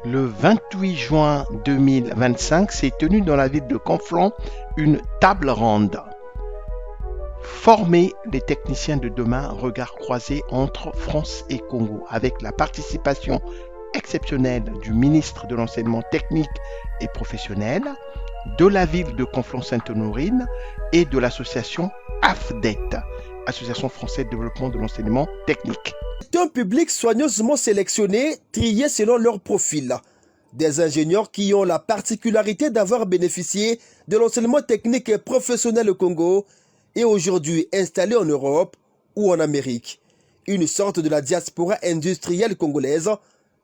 Le 28 juin 2025 s'est tenue dans la ville de Conflans une table ronde. Former les techniciens de demain, regard croisé entre France et Congo, avec la participation exceptionnelle du ministre de l'Enseignement technique et professionnel, de la ville de Conflans-Sainte-Honorine et de l'association AFDET, Association française de développement de l'enseignement technique. C'est un public soigneusement sélectionné, trié selon leur profil. Des ingénieurs qui ont la particularité d'avoir bénéficié de l'enseignement technique et professionnel au Congo et aujourd'hui installés en Europe ou en Amérique. Une sorte de la diaspora industrielle congolaise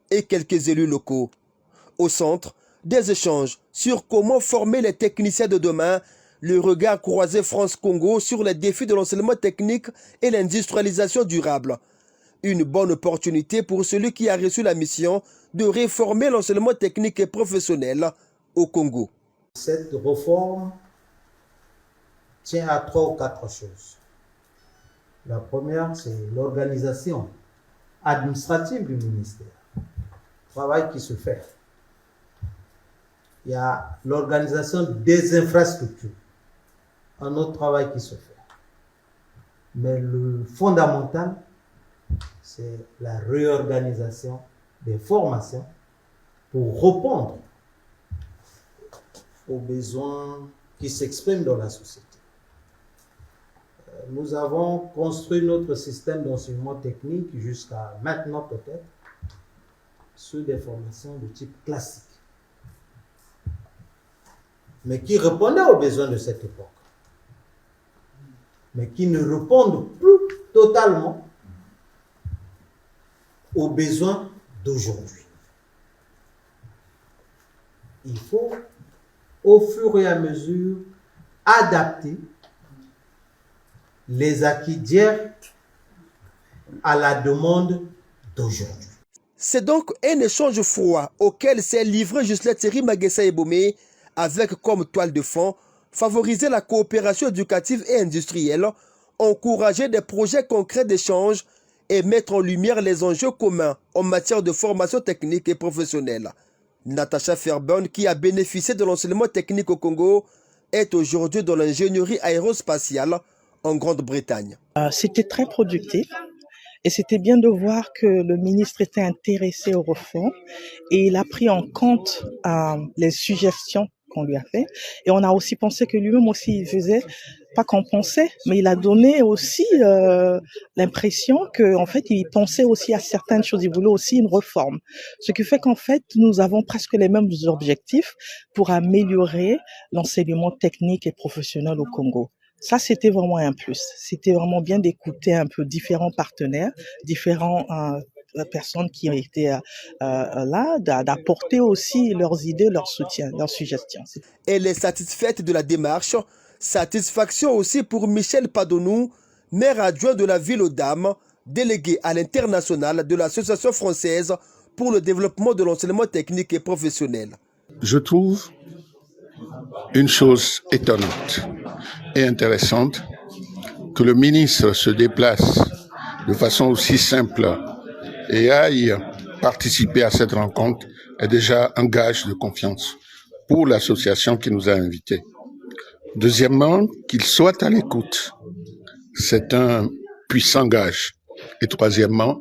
et quelques élus locaux. Au centre, des échanges sur comment former les techniciens de demain, le regard croisé France-Congo sur les défis de l'enseignement technique et l'industrialisation durable. Une bonne opportunité pour celui qui a reçu la mission de réformer l'enseignement technique et professionnel au Congo. Cette réforme tient à 3 ou 4 choses. La première, c'est l'organisation administrative du ministère. Travail qui se fait. Il y a l'organisation des infrastructures. Un autre travail qui se fait. Mais le fondamental, c'est la réorganisation des formations pour répondre aux besoins qui s'expriment dans la société. Nous avons construit notre système d'enseignement technique jusqu'à maintenant peut-être sur des formations de type classique, mais qui répondaient aux besoins de cette époque, mais qui ne répondent plus totalement aux besoins d'aujourd'hui. Il faut, au fur et à mesure, adapter les acquis d'hier à la demande d'aujourd'hui. C'est donc un échange froid auquel s'est livré Ghislain Thierry Magessa Ebomé avec comme toile de fond favoriser la coopération éducative et industrielle, encourager des projets concrets d'échange et mettre en lumière les enjeux communs en matière de formation technique et professionnelle. Natacha Fairburn, qui a bénéficié de l'enseignement technique au Congo, est aujourd'hui dans l'ingénierie aérospatiale en Grande-Bretagne. C'était très productif et c'était bien de voir que le ministre était intéressé au refond et il a pris en compte les suggestions qu'on lui a fait. Et on a aussi pensé que lui-même aussi il faisait, pas qu'on pensait, mais il a donné aussi l'impression qu'en fait il pensait aussi à certaines choses, il voulait aussi une réforme. Ce qui fait qu'en fait nous avons presque les mêmes objectifs pour améliorer l'enseignement technique et professionnel au Congo. Ça, c'était vraiment un plus. C'était vraiment bien d'écouter un peu différents partenaires, différents personnes qui ont été là, d'apporter aussi leurs idées, leurs soutiens, leurs suggestions. Elle est satisfaite de la démarche. Satisfaction aussi pour Michel Padonou, maire adjoint de la ville aux Dames, délégué à l'international de l'Association française pour le développement de l'enseignement technique et professionnel. Je trouve une chose étonnante et intéressante que le ministre se déplace de façon aussi simple et aille participer à cette rencontre est déjà un gage de confiance pour l'association qui nous a invités. Deuxièmement, qu'il soit à l'écoute, c'est un puissant gage. Et troisièmement,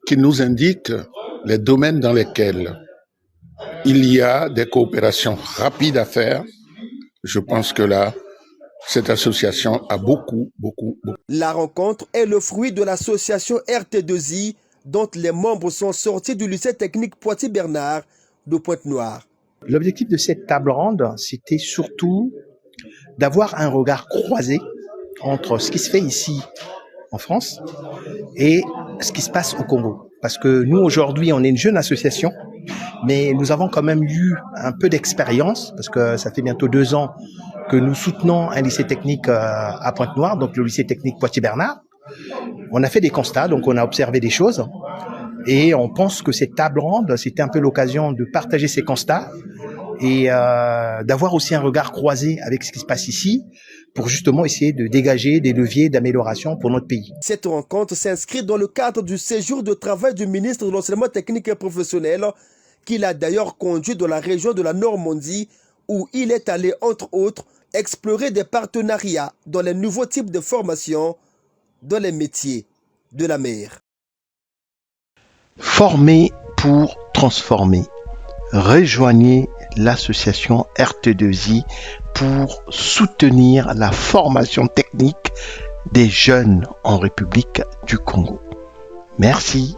qu'il nous indique les domaines dans lesquels il y a des coopérations rapides à faire. Je pense que là, cette association a beaucoup. La rencontre est le fruit de l'association RT2I, dont les membres sont sortis du lycée technique Poitiers-Bernard de Pointe-Noire. L'objectif de cette table ronde, c'était surtout d'avoir un regard croisé entre ce qui se fait ici en France et ce qui se passe au Congo. Parce que nous, aujourd'hui, on est une jeune association, mais nous avons quand même eu un peu d'expérience, parce que ça fait bientôt 2 ans que nous soutenons un lycée technique à Pointe-Noire, donc le lycée technique Poitiers-Bernard. On a fait des constats, donc on a observé des choses, et on pense que cette table ronde, c'était un peu l'occasion de partager ces constats et d'avoir aussi un regard croisé avec ce qui se passe ici, pour justement essayer de dégager des leviers d'amélioration pour notre pays. Cette rencontre s'inscrit dans le cadre du séjour de travail du ministre de l'Enseignement technique et professionnel qu'il a d'ailleurs conduit dans la région de la Normandie, où il est allé, entre autres, explorer des partenariats dans les nouveaux types de formations dans les métiers de la mer. Former pour transformer. Rejoignez l'association RT2I pour soutenir la formation technique des jeunes en République du Congo. Merci.